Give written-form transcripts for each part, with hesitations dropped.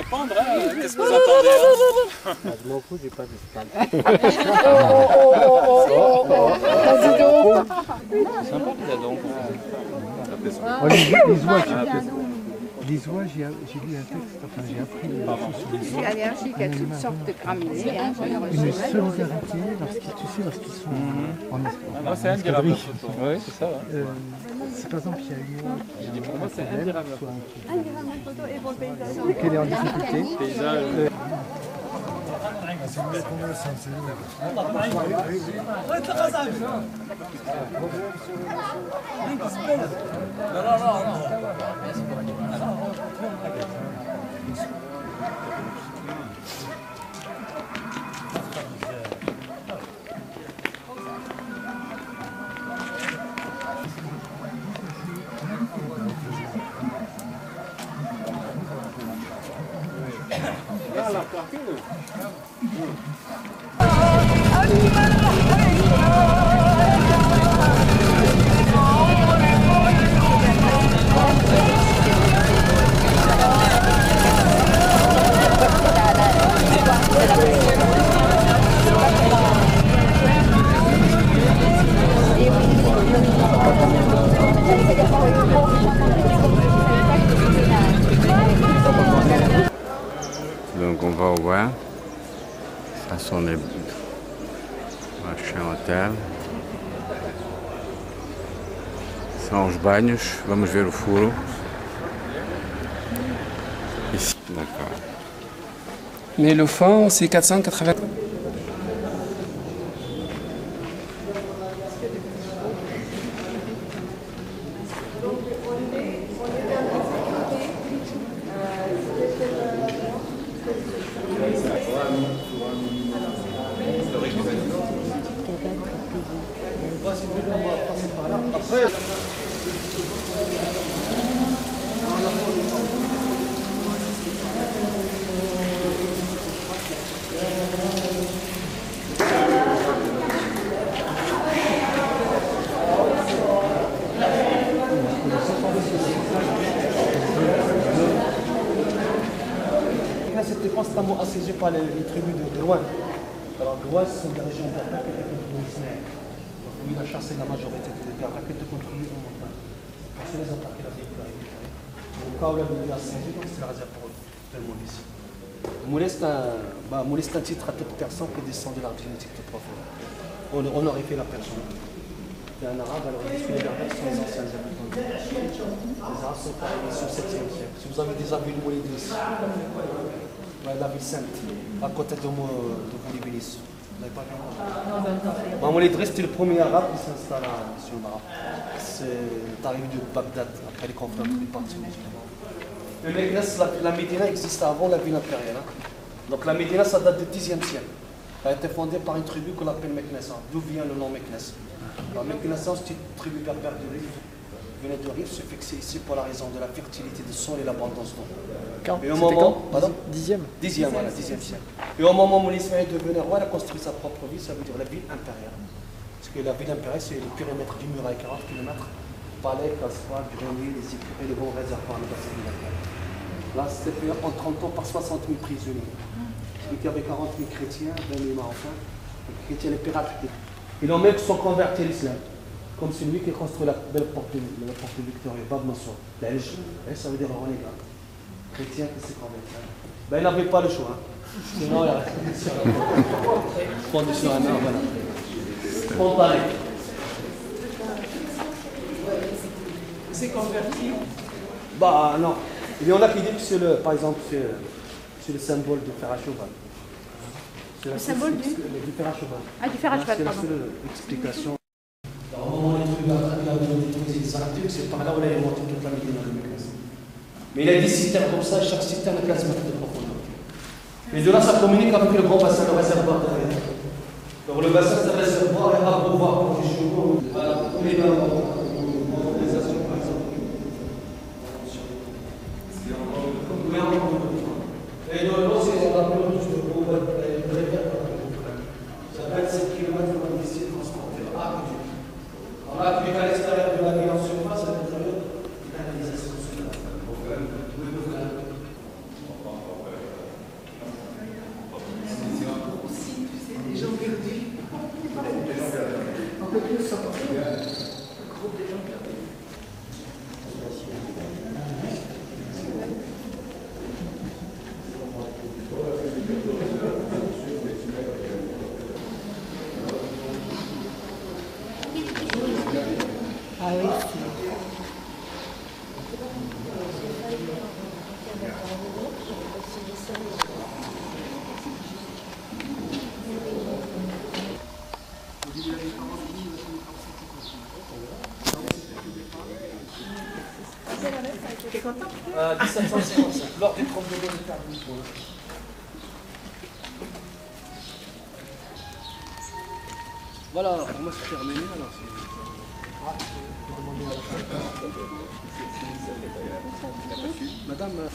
Répondre, hein, qu'est-ce que vous attendez hein? De mon coup, j'ai pas d'escale. C'est sympa les dadons. Les oies, j'ai lu un texte, enfin j'ai appris Je suis allergique à toutes sortes de graminées. Hein, une solidarité lorsqu'ils sont en Moi c'est indérable. Oui, c'est ça. Ouais. si par exemple il y a une Pour moi c'est indérable. qu'elle est en difficulté, Paysage. Donc on va au bain. Ça sont les machins hotel. São os banhos. Vamos ver o furo. Ici, d'accord. Mais le fond, c'est 480. C'était constamment assiégé par les tribus de loin. Alors, Gouas, ce sont des régions importantes qui étaient contre l'Israël. Donc, lui, il a chassé la majorité des Berlins qui étaient contre lui en montagne. Parce que les attaqués, la ville récupérée. Au cas où la ville a assiégé, donc c'est la réserve pour le monde ici. Moulay, c'est un titre à toute personne qui descend de l'arbre génétique de profond. On honorifiait la personne. Et un arabe, alors il dit que les Berbères sont les anciens habitants. Les arabes sont arrivés sur le 7e siècle. Si vous avez déjà vu le Moulay ici, la ville sainte, à côté de Moulay-Bénis. Vous n'avez pas vu encore? Moulay Idriss, c'était le premier arabe qui s'installe sur le Maroc. C'est arrivé de Bagdad, après les conflits entre les partis musulmans. Le Meknès, la Médina existe avant la ville impériale. Hein. Donc la Médina, ça date du 10e siècle. Elle a été fondée par une tribu qu'on appelle Meknès. D'où vient le nom Meknès? Alors Meknès, c'est une tribu berbère de Rif. Venait de Rif, se fixait ici pour la raison de la fertilité du sol et l'abondance d'eau. Et au moment, pardon, 10e, voilà, 10e siècle. Et au moment où l'Ismaël est devenu roi, il a construit sa propre ville, ça veut dire la ville impériale. Parce que la ville impériale, c'est le périmètre du mur à 40 km, palais, casseroles, greniers, les équipés, les bons réservoirs, le bassin de la ville. Là, c'était fait en 30 ans par 60 000 prisonniers. Donc il y avait 40 000 chrétiens, 20 000 marocains. Les chrétiens, les pirates. Ils ont même sont convertis à l'islam. Comme celui qui a construit la belle porte de Victoria, Bab Mansour, belge, ça veut dire renégat. Chrétien qui s'est converti. Ben, il n'avait pas le choix. Hein. Sinon, il a resté sur un arbre, voilà. Spontané. C'est converti. Bah non. Il y en a qui disent que c'est le, par exemple, c'est le symbole du fer à cheval. Le symbole du fer à cheval. Ah, du fer à cheval, pardon. C'est la seule explication. Au moment où les trucs c'est par là où il a inventé toute la Médina de Meknès. Mais il a des citernes comme ça, chaque citerne a 15 mètres de profondeur. Et de là, ça communique avec le grand bassin, le réservoir derrière. Donc le bassin, c'est le réservoir et abreuvoir pour les chevaux. Comme les motorisations, par exemple. Et donc, c'est la plus de ça va être 7 km pour ici transporter on a appliqué à l'extérieur de la ville en surface à l'intérieur de la canalisation solaire. à 1755, lors des 32 de Carbis. Voilà, pour moi c'est terminé. Alors, je vais demander à la Madame.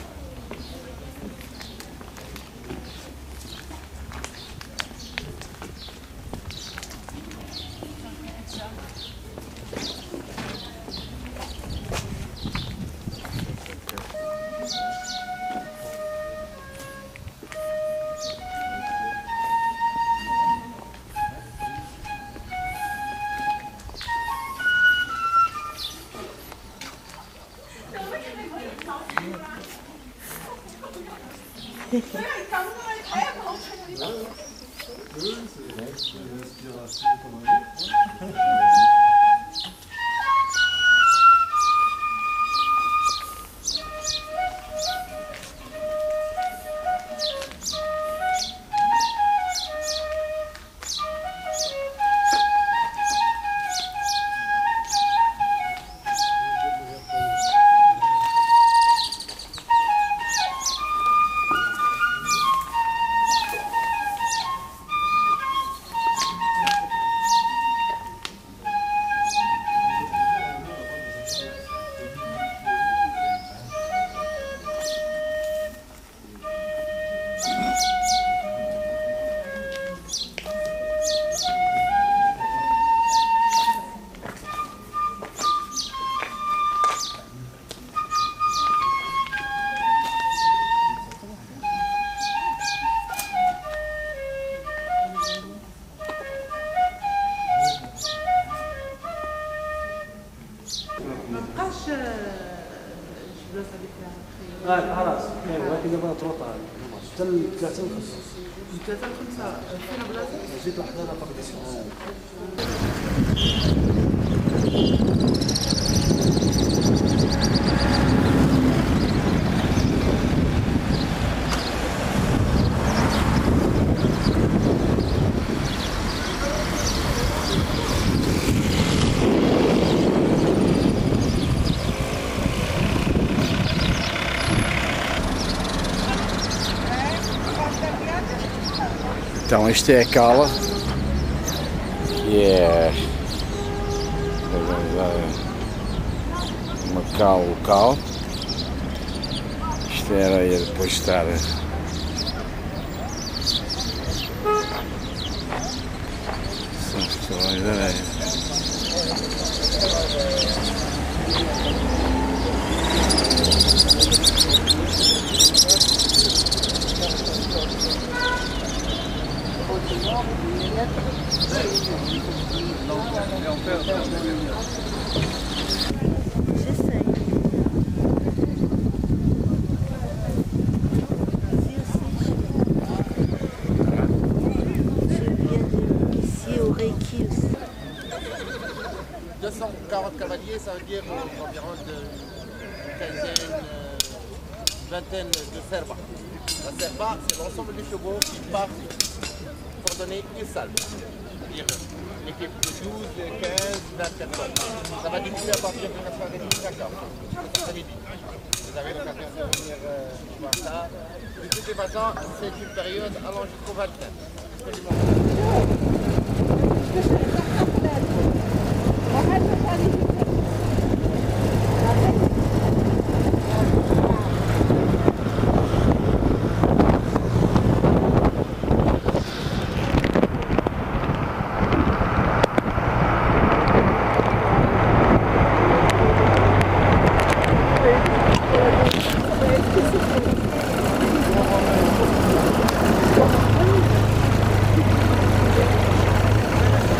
خلاص ولكن دابا تروطا حتى ل 3 و 5 3 و 5 فين بلاصه زيد واحد لا فابريسيون Então isto é a cala e é uma cala local. Isto é areia depois de estar são estalões de areia. Ici au Reiki aussi. 240 cavaliers, ça veut dire environ une quinzaine, vingtaine de serba. La serba, c'est l'ensemble des chevaux qui partent pour donner une salle. C'est-à-dire une équipe de 12, 15, 20 personnes. Ça va diminuer à partir de 9h30 d'accord, cet après-midi. Vous avez l'occasion de venir voir ça. De toutes les façons, c'est une période allant jusqu'au 29.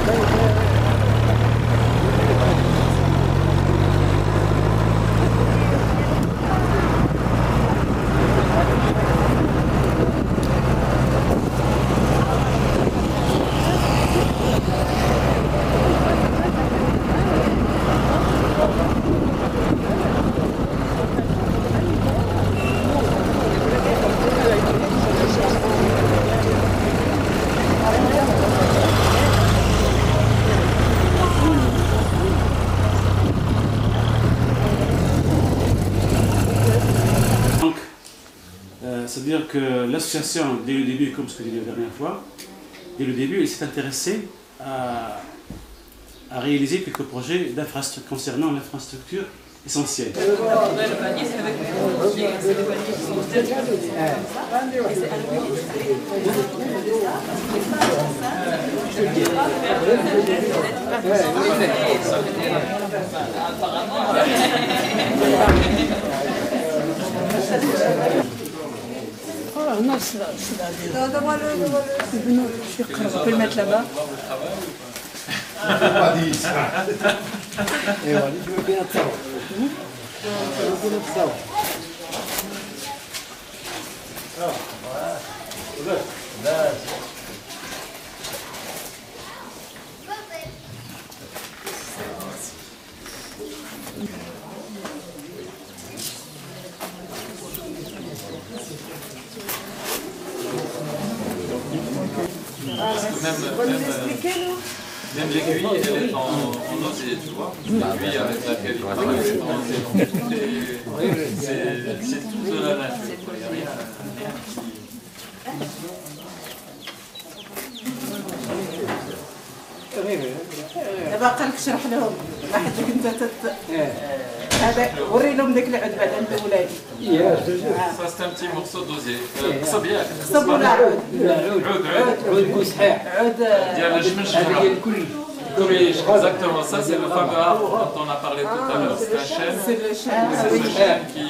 Thank you. dire que l'association, dès le début, comme ce que j'ai dit la dernière fois, dès le début, elle s'est intéressée à réaliser quelques projets d'infrastructure concernant l'infrastructure essentielle. Non, c'est là. On peut le mettre là-bas. Même l'aiguille, elle est en osier, tu vois. L'aiguille avec laquelle il travaille, elle est en osier. C'est tout de la nature. Il n'y a rien دابا قالك شرح لهم واحد كنت هذا وري لهم ديك العود بعد عند ولادي. Ça c'est un petit morceau d'osier. قصب ياك. قصب ولا عود؟ عود بوسحاء. عود ديال الجمل شجرة. Exactement, ça c'est le fameux arbre dont on a parlé tout à l'heure. C'est un chêne. C'est le chêne. C'est ce chêne qui...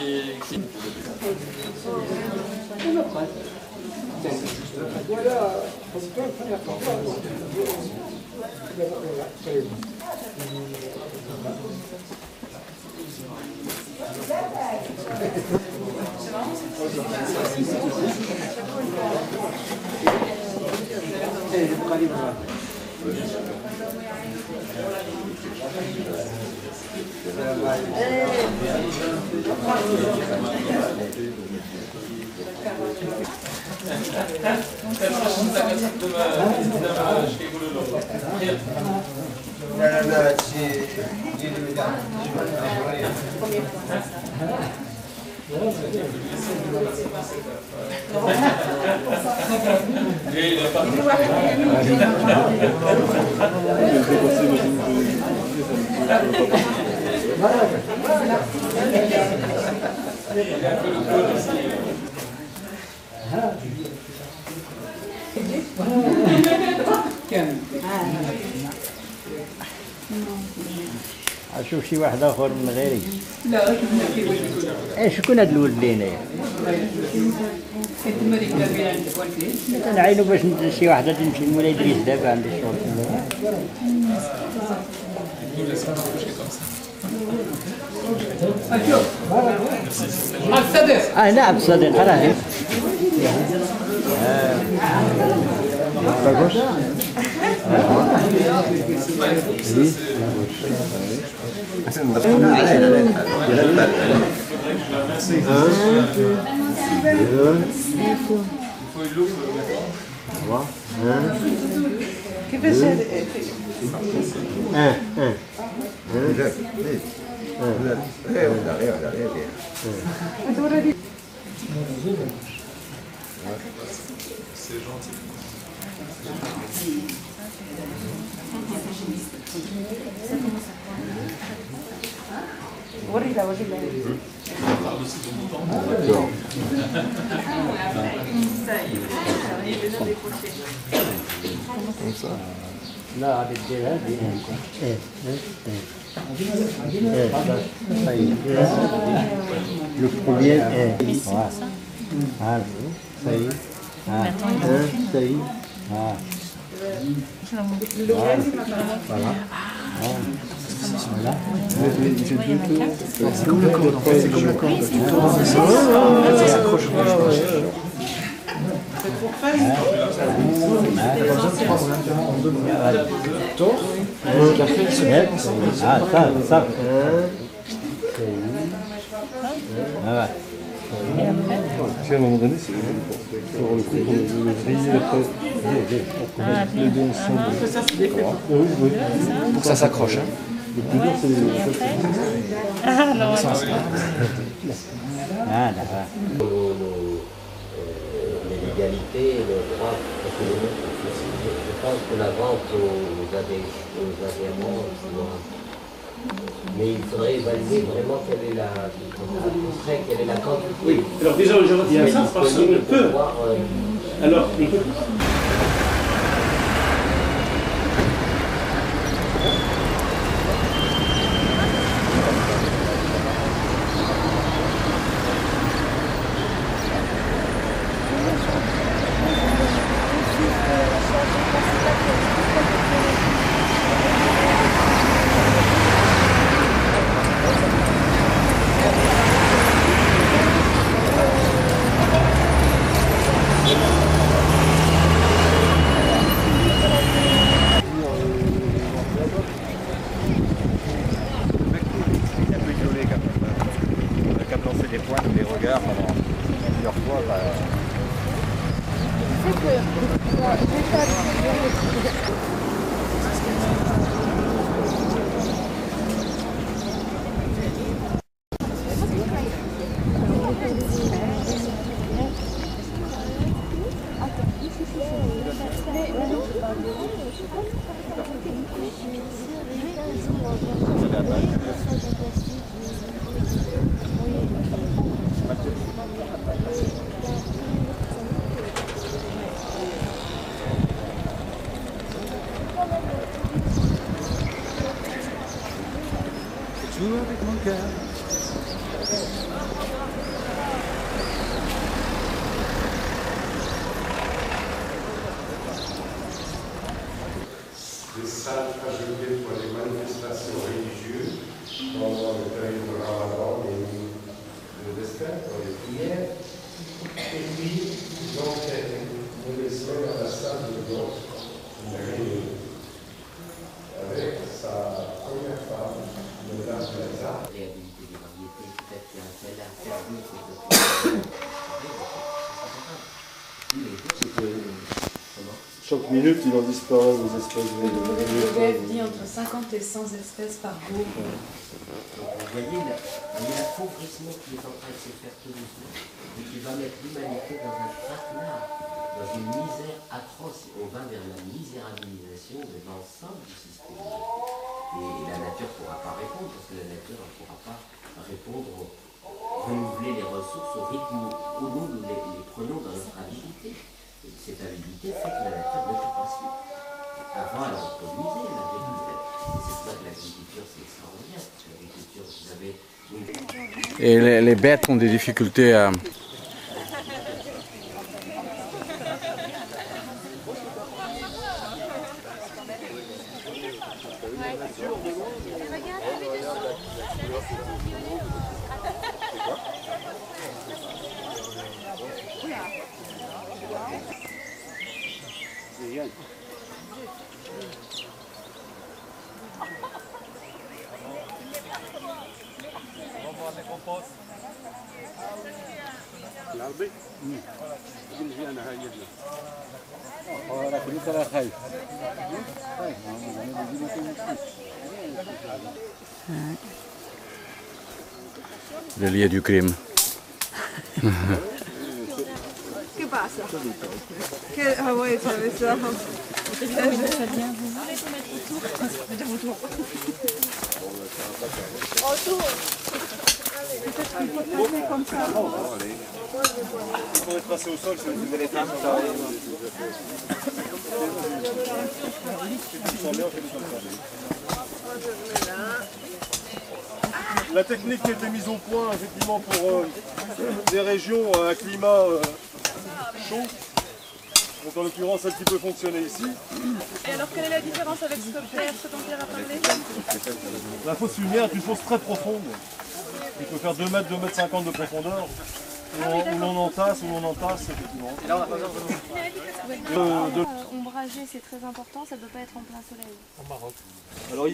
اشوف شي واحد اخر من غيري. لا شكون هاد الولد اللي هنايا؟ كنعاينو باش شي وحده تمشي لمولاي ادريس دابا عندي الشغل عبد الصديق. لا عبد الصديق راه كيفاش C'est gentil. وري لا وري لا لا غادي دير هادي طيب لو بروبيير ça y est. Ça y est. Voilà. C'est comme le code, en fait, c'est comme le code. Ça s'accroche. C'est pour faire ça. Si à un moment donné, c'est pour le coup, pour le vriller après, les deux ensemble. ça se défait. Oui. Pour que ça s'accroche. Le plus dur, c'est les... Ah, là. réalité, le droit, parce que je pense que la vente aux adhérents, mais il faudrait évaluer vraiment quelle est la quantité. Oui, alors déjà je redis à ça parce qu'on peut. Alors, on peut. Joue avec mon cœur. Des salles ajoutées pour les manifestations religieuses pendant le période de Ramadan et de l'escale pour les prières. Et puis, donc, nous laissons à la salle de danse une réunion avec sa première femme, Madame Plaza. Réhabiliter des variétés, peut-être qu'il y a un tel interdit, Chaque minute, il en disparaît des espèces Le WWF dit entre 50 et 100 espèces par jour. Vous voyez l'appauvrissement qui est en train de se faire tout doucement et qui va mettre l'humanité dans un traquenard, dans une misère atroce. On va vers la misérabilisation de l'ensemble du système. Et la nature ne pourra pas répondre, parce que la nature ne pourra pas répondre, renouveler les ressources au rythme où nous les prenons dans notre avidité. Et cette avidité fait que la nature ne peut pas suivre. Avant, elle reproduisait l'agriculture. Et c'est pour ça que l'agriculture, c'est extraordinaire. Parce que l'agriculture, vous avez une... Et les bêtes ont des difficultés à... Le lieu du crime. Che passa? Che... Ah ouais, tu avais ça. Peut-être qu'il faut passer comme ça. Il faut être passé au sol, c'est une éléphant. La technique qui a été mise au point effectivement pour des régions à climat chaud, donc en l'occurrence celle qui peut fonctionner ici. Et alors quelle est la différence avec ce dont Pierre a parlé? La fosse lumière est une fosse très profonde, qui peut faire 2 mètres, 2 mètres 50 de profondeur, où l'on entasse, effectivement. Et là on a pas besoin Ombragé, c'est très important, ça ne peut pas être en plein soleil. Au Maroc. Alors,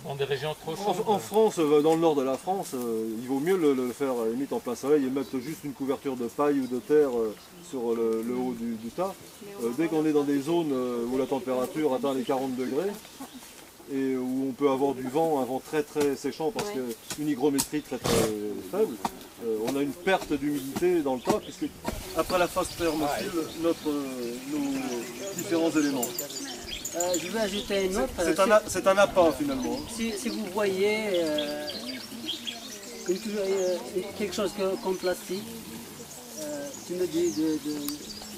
dans des régions trop chaudes. En France, dans le nord de la France, il vaut mieux le faire limite en plein soleil et mettre juste une couverture de paille ou de terre sur le haut du tas. Dès qu'on est dans des zones où la température atteint les 40 degrés et où on peut avoir du vent, un vent très très séchant parce qu'une hygrométrie très très faible, on a une perte d'humidité dans le tas puisque après la phase thermophile, nos différents éléments. Je vais ajouter une autre. C'est un appât finalement. Si vous voyez quelque chose comme plastique, tu me dis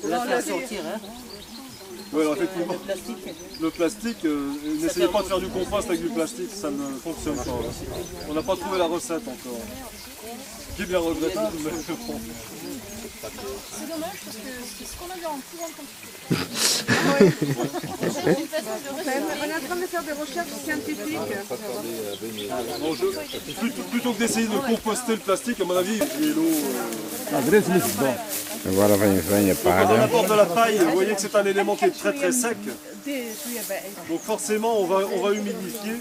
de la faire sortir. Hein. Oui, alors effectivement, le plastique, n'essayez pas de faire du compost avec du plastique, ça ne fonctionne pas. On n'a pas trouvé la recette encore. Ce qui est bien regrettable, mais bon. C'est dommage parce que c'est ce qu'on avait en plus grande On est en train de faire des recherches scientifiques. Plutôt que d'essayer de composter le plastique, à mon avis, l'eau... Agora vem a Quand on palha. apporte de la paille, vous voyez que c'est un élément qui est très très sec. Donc forcément, on va humidifier.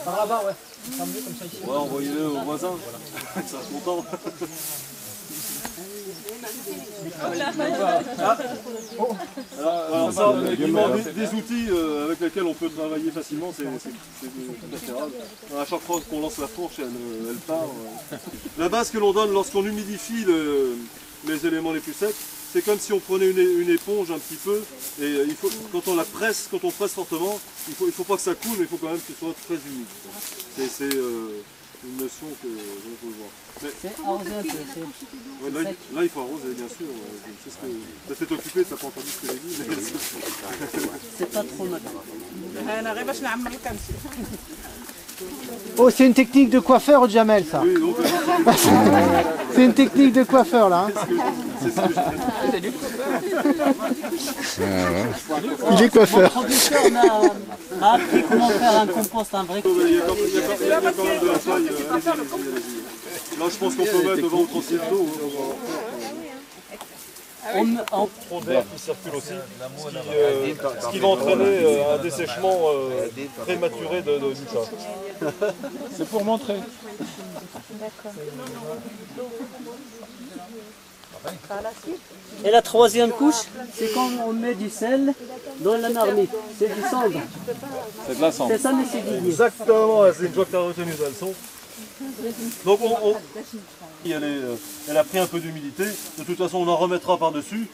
Par là-bas, ouais. Ça me dit comme ça ici. Ouais, envoyez-le aux voisins. Ils sont contents. Alors ça, effectivement, des outils avec lesquels on peut travailler facilement, c'est préférable. À chaque fois qu'on lance la fourche, elle part. La base que l'on donne lorsqu'on humidifie les éléments les plus secs, c'est comme si on prenait une éponge un petit peu, et il faut, quand on presse fortement, il faut pas que ça coule, mais il faut quand même que ce soit très humide. C'est une notion que l'on peut voir. C'est arrosé un peu. Ouais, là, il faut arroser, bien sûr. C'est ce que... Ça s'est occupé, ça n'a pas entendu ce que j'ai dit. Mais... C'est pas trop mal. Oh, c'est une technique de coiffeur, Jamel, ça. Oui, donc, c'est une technique de coiffeur, là. Hein. Il est coiffeur. Mon producteur m'a appris comment faire un compost, un vrai compost. Il y a quand même de la paille. Là, je pense qu'on peut mettre devant le transit d'eau. Trop d'air qui circule aussi, ce qui va entraîner un dessèchement prématuré du tas. C'est pour montrer. Et la troisième couche, c'est quand on met du sel dans la marmite. C'est du cendre. C'est de la cendre. C'est ça, mais c'est Didier. Exactement, c'est une fois que tu as retenu la leçon. Donc elle a pris un peu d'humidité. De toute façon, on en remettra par-dessus,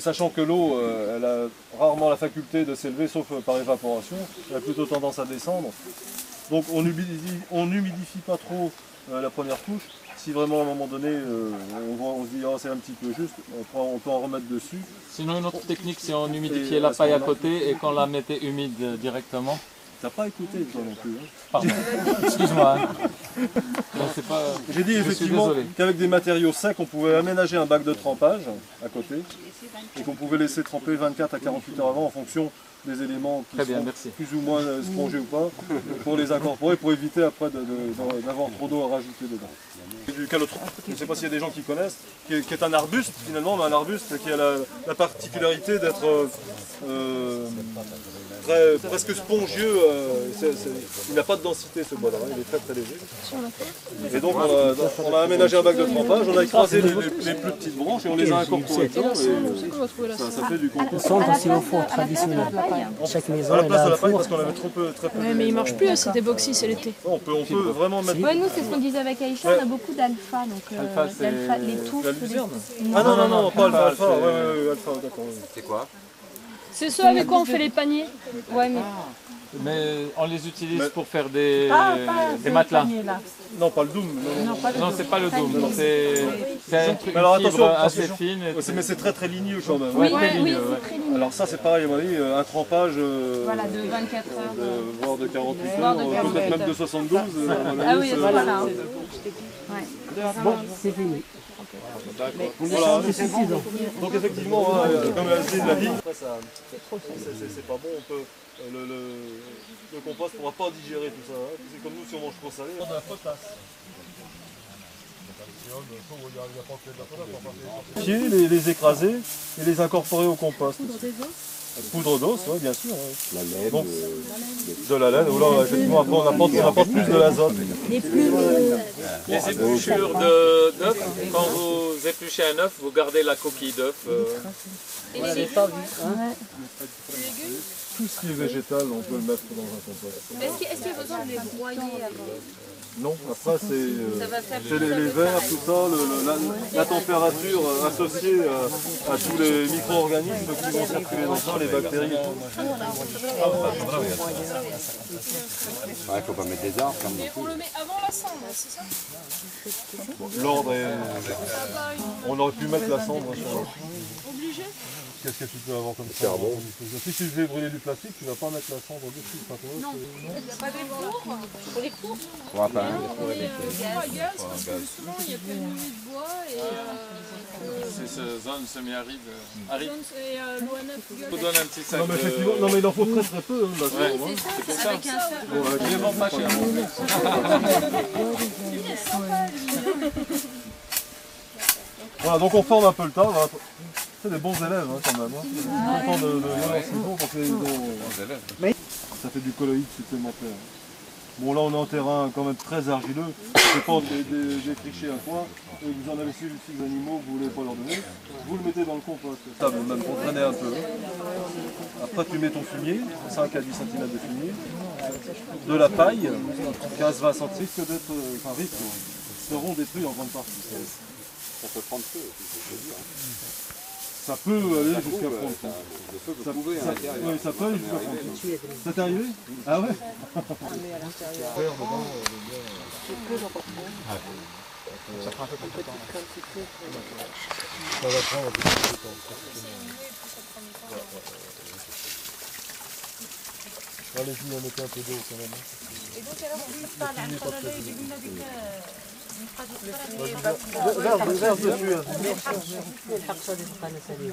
sachant que l'eau, elle a rarement la faculté de s'élever, sauf par évaporation. Elle a plutôt tendance à descendre. Donc on n'humidifie pas trop la première couche. Si vraiment à un moment donné, on se dit oh, c'est un petit peu juste, on peut en remettre dessus. Sinon, une autre technique, c'est on humidifiait la paille à côté et qu'on la mettait humide directement. T'as pas écouté toi non plus. Hein. Pardon, excuse-moi. Hein. J'ai dit effectivement qu'avec des matériaux secs, on pouvait aménager un bac de trempage à côté et qu'on pouvait laisser tremper 24 à 48 heures avant en fonction des éléments qui sont plus ou moins spongés ou pas, pour les incorporer, pour éviter après d'avoir trop d'eau à rajouter dedans. Du calotron, je ne sais pas s'il y a des gens qui connaissent, qui est un arbuste finalement, mais un arbuste qui a la particularité d'être presque spongieux, il n'a pas de densité ce bois-là, il est très très léger. Et donc on a aménagé un bac de trempage, on a écrasé les plus petites branches et on les a incorporées dedans et ça fait du compost. Le centre, c'est au four traditionnel. Chaque maison, à la place de la four. paille parce qu'on avait très peu. Ouais, mais il marche plus à cet éboxy, c'est l'été. On peut vraiment mettre. Ouais, nous, c'est ce qu'on disait avec Aïcha, on a beaucoup d'alpha, donc les touffes. La luzerne. Ah non, pas alpha, ouais, alpha, d'accord. C'est quoi? C'est ceux avec quoi on fait les paniers. Ouais, mais on les utilise pour faire des matelas. Non, pas le doom. Non, c'est pas le doom. C'est un truc assez fine. Mais c'est très très ligneux quand même. Oui, c'est très ligneux. Alors ça c'est pareil, à mon avis, un trempage voilà, de 24 heures. Voire de 48 heures, peut-être même de 72. Ah oui, voilà. Bon, c'est fini. Voilà. Donc effectivement, comme Azine l'a dit, c'est pas bon, le compost ne pourra pas digérer tout ça. C'est comme nous si on mange trop salé. Les écraser et les incorporer au compost. Poudre d'os, oui, bien sûr. La laine. Donc, de la laine, ou là, effectivement, après on apporte plus de l'azote. Les épluchures d'œufs, quand vous épluchez un œuf, vous gardez la coquille d'œuf. Et les légumes. Tout ce qui est végétal, on peut le mettre dans un compost. Est-ce qu'il y a besoin de les broyer avant? Non, après c'est va faire les verres, tout ça, la température associée à tous les micro-organismes qui vont circuler dans ça, les bactéries. Ouais, il faut pas mettre des arbres comme Et on le met avant la cendre, c'est ça? L'ordre est... On aurait pu mettre la cendre sur la... Obligé? Qu'est-ce que tu peux avoir comme ça? Si tu fais brûler du plastique, tu ne vas pas mettre la cendre dessus. Non, il n'y a pas des fours pour les fours? On va pas. On met four à gaz parce que justement il y a plein de nuits de bois et... C'est cette zone semi-aride. Et l'ONF On donne un petit sac non, mais effectivement, non mais il en faut très peu. Hein, la cendre, hein. c'est ça, avec un sac. Bon, je les vends pas cher. Voilà, donc on forme un peu le tas. Voilà. C'est des bons élèves hein, quand même. Hein. Je suis content de voir ce qu'ils font parce que ça fait du colloïde supplémentaire. Bon là on est en terrain quand même très argileux. C'est pas défricher un coin et vous en avez 6 animaux que vous voulez pas leur donner. Vous le mettez dans le compost. Ça veut même pour drainer un peu. Après tu mets ton fumier, 5 à 10 cm de fumier. De la paille, 15-20 cm risque d'être, seront détruits en grande partie. Ça peut prendre feu, ça peut aller jusqu'à prendre feu. Oui, ça peut aller jusqu'à prendre feu. Ça t'est arrivé? Ah ouais? Ça prend un peu plus de temps. Ça va prendre un peu plus de temps. Allez-y, on mettait un peu d'eau quand même. Et donc alors on ne parle pas de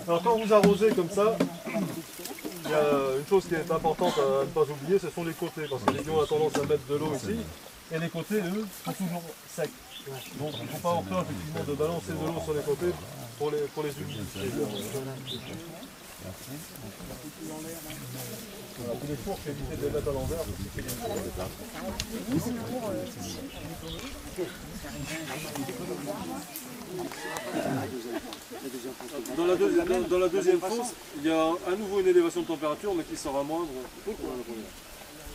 alors quand vous arrosez comme ça, il y a une chose qui est importante à ne pas oublier, ce sont les côtés, parce que les lions ont tendance à mettre de l'eau ici, et les côtés, eux, sont toujours secs. Donc il ne faut pas avoir peur effectivement de balancer de l'eau sur les côtés pour les humidifier. Voilà, tous les fours, c'est éviter de les mettre à l'envers. Dans la deuxième fosse, il y a à nouveau une élévation de température, mais qui sera moindre que la première.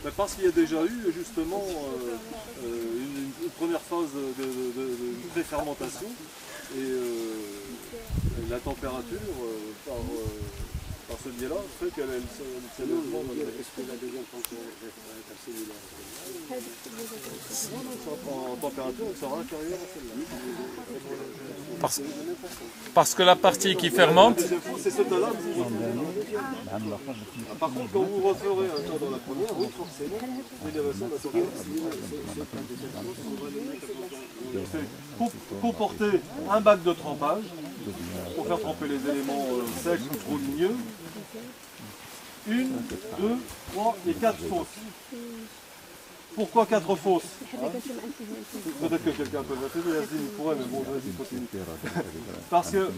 Mais parce qu'il y a déjà eu justement une première phase de pré-fermentation et la température par ce biais-là fait qu'elle s'élève. Est-ce que la deuxième phase est cellulaire? En température, elle sera inférieure à celle-là. Parce que la partie qui fermente... C'est ce tas-là. Par contre, quand vous referez un tas dans la première, oui, forcément, l'élévation de la température. Comporter un bac de trempage pour faire tremper les éléments secs ou trop ligneux. 1, 2, 3 et 4 fosses. Pourquoi 4 fosses? Peut-être que quelqu'un peut me dire, il pourrait, mais bon, vas-y, continue. Parce que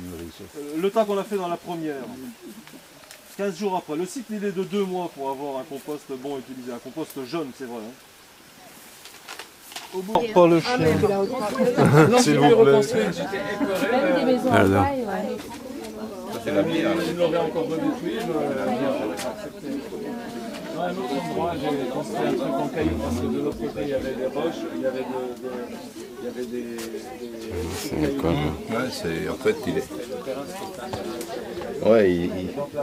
le tas qu'on a fait dans la première, 15 jours après, le cycle il est de 2 mois pour avoir un compost bon utilisé, un compost jeune, c'est vrai. Hein. Pas le chien. S'il vous plaît. Alors. C'est la bière. Je l'aurais encore détruit, je l'aurais accepté. À un autre endroit, j'ai construit un truc en caillou parce que de l'autre côté, il y avait des roches, il y avait des Ouais, c'est en fait il est. Ouais,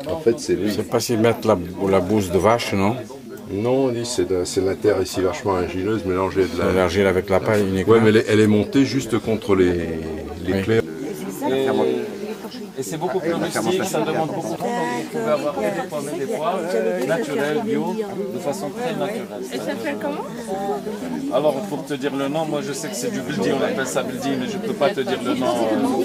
en fait c'est lui. Je sais pas s'ils mettent la bouse de vache, non? Non, on dit c'est la terre ici vachement argileuse mélangée de l'argile avec la paille uniquement. Ouais, mais elle est montée juste contre les clairs. Et c'est beaucoup plus rustique, ça demande beaucoup de temps, donc vous pouvez avoir que des pommes et des poires naturelles, bio, de façon très naturelle. Et ça s'appelle comment? Alors pour te dire le nom, moi je sais que c'est du buldi, on appelle ça buldi, mais je ne peux pas te dire le nom.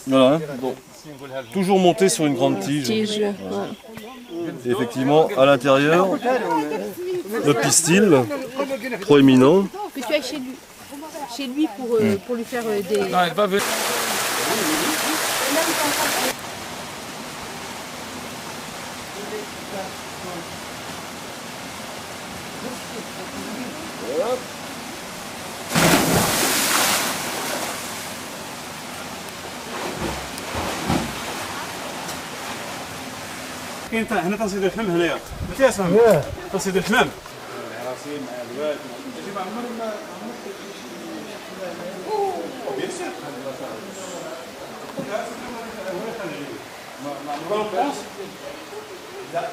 Voilà, hein. Bon. Toujours monté sur une grande tige. Et effectivement, à l'intérieur, le pistil proéminent. Que tu ailles chez lui pour lui faire des... Non, elle va venir. كاين هنا تنصيد الحمام هنايا متى اسمع تنصيد الحمام العراصيم الواد ما عمرنا بيان سور ما لا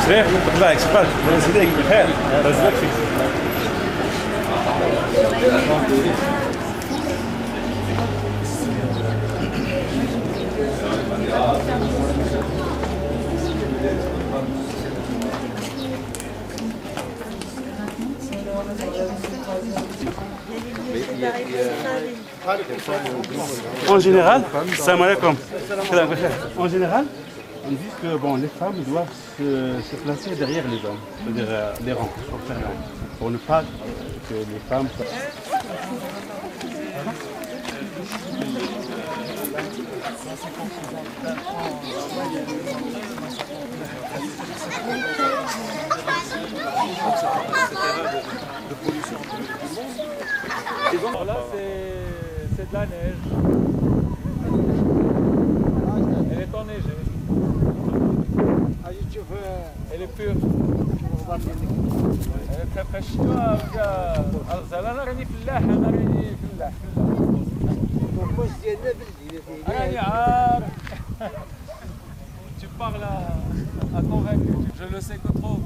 صحيح بالله يسبحك الله يزيدك بخير الله يزيدك فيك En général, salam alaikum. En général, on dit que bon, les femmes doivent se placer derrière les hommes, c'est-à-dire les rangs, pour ne pas que les femmes... Là, c'est de la neige. Elle est enneigée. Elle est pure. Elle est très fraîche. أنا راني فلاح أنا راني فلاح راني عارف. Tu parles à convaincre. Je le sais que trop.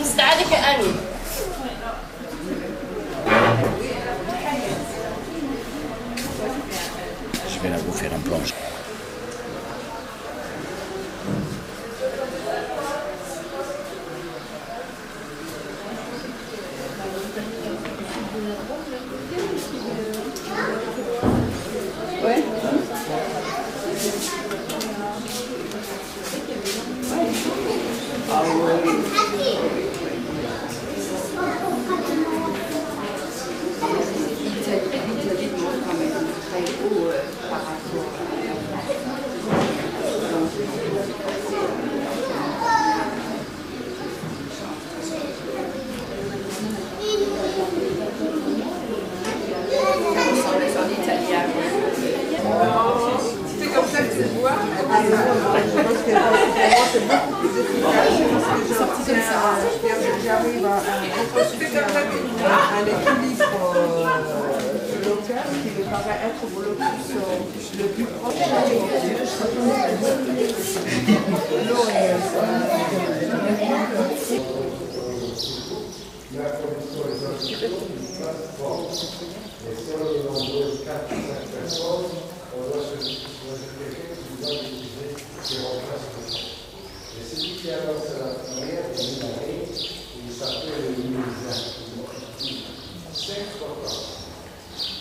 استعادك أمين. Je vais la vous faire un planche. Ouais. Ah ouais. C'est comme ça que tu vois. Je pense que c'est beaucoup plus efficace parce que j'arrive à reconstituer un équilibre local qui me paraît être le plus proche. L'eau La commission des institutions passe fort. Et si on est nombreux, 4 ou 5 personnes, on doit se quelqu'un qui doit utiliser qui remplace tout. Et celui qui annonce la prière est numéroté, il s'appelle le Mousin. C'est important.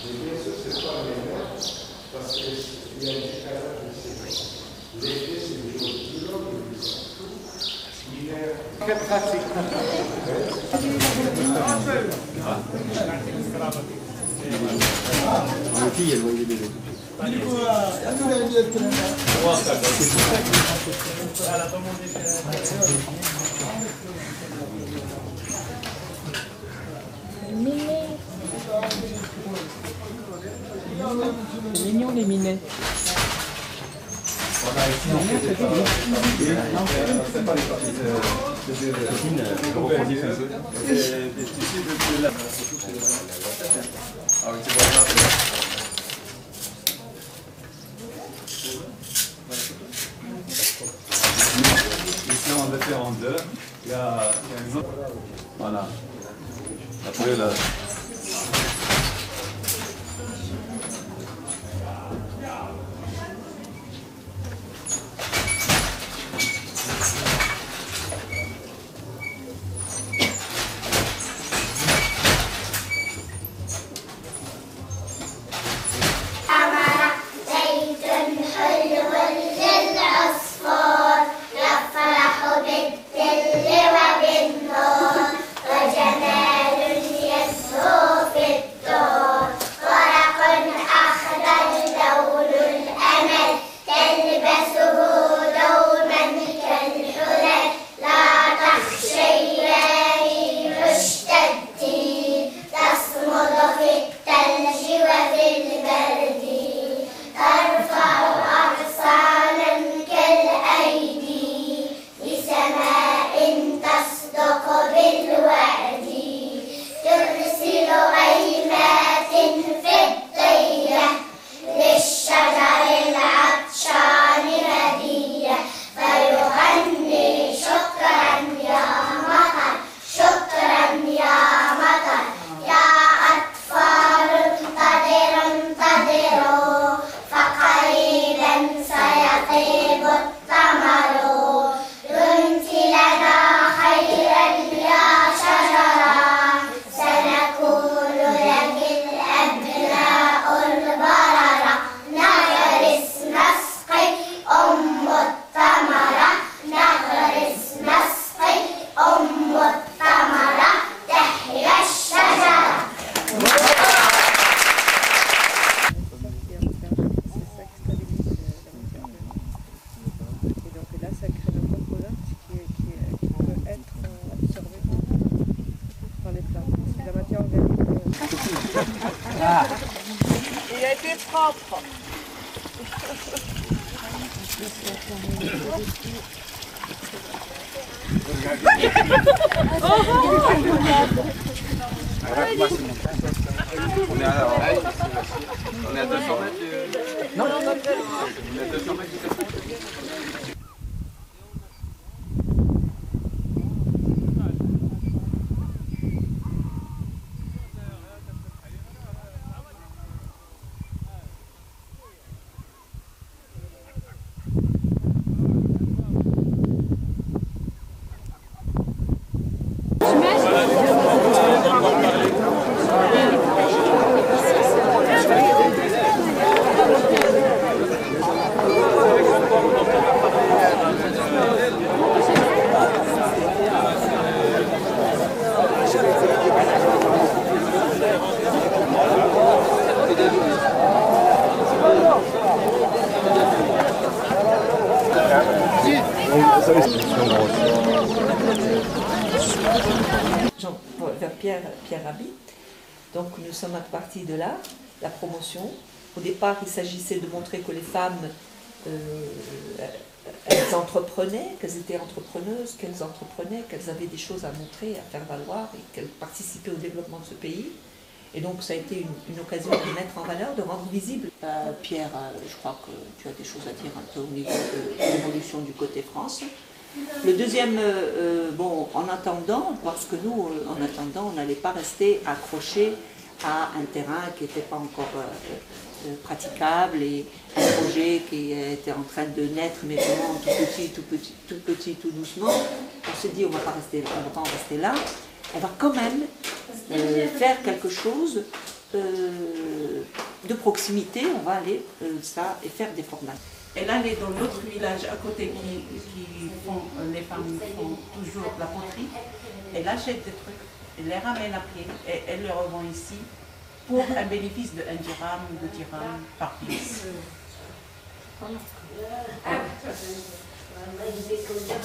Mais bien sûr, ce n'est pas le même, parce qu'il y a un décalage de séquence. L'été, c'est le jour plus long que le plus court. L'hiver. Quelle pratique. C'est mignon les minets. Ici on le fait en deux. Il y a une autre. Voilà. Après là. Il a été propre. On est à 200 mètres. Non, on est à 200 mètres du café. Vers Pierre Rabhi. Donc nous sommes partis de là, la promotion. Au départ, il s'agissait de montrer que les femmes, elles entreprenaient, qu'elles étaient entrepreneuses, qu'elles entreprenaient, qu'elles avaient des choses à montrer, à faire valoir et qu'elles participaient au développement de ce pays. Et donc ça a été une occasion de mettre en valeur, de rendre visible. Pierre, je crois que tu as des choses à dire un peu au niveau de l'évolution du côté France. Le deuxième, bon, en attendant, parce que nous, en attendant, on n'allait pas rester accroché à un terrain qui n'était pas encore praticable et un projet qui était en train de naître, mais vraiment tout petit, tout doucement. On s'est dit, on ne va pas rester longtemps, rester là. On va quand même faire quelque chose de proximité. On va aller ça et faire des formations. Elle allait dans l'autre village à côté les femmes font toujours la poterie. Elle achète des trucs, elle les ramène à pied et elle les revend ici pour un bénéfice de 1 dirham ou 2 dirhams par pièce.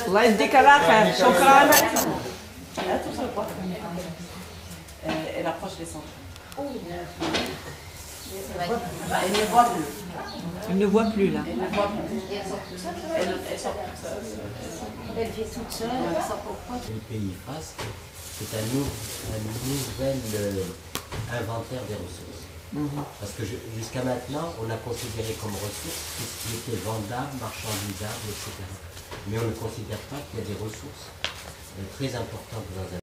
الله يديك العافية شكرا. Elle approche les centres. Elle ne voit plus. Elle ne voit plus là. Elle ne voit plus. Elle sort toute seule. Elle vit toute seule. Elle sort pour quoi? Le pays face, c'est un nouvel inventaire des ressources. Parce que jusqu'à maintenant, on a considéré comme ressources tout ce qui était vendable, marchandisable, etc. Mais on ne considère pas qu'il y a des ressources très importantes dans un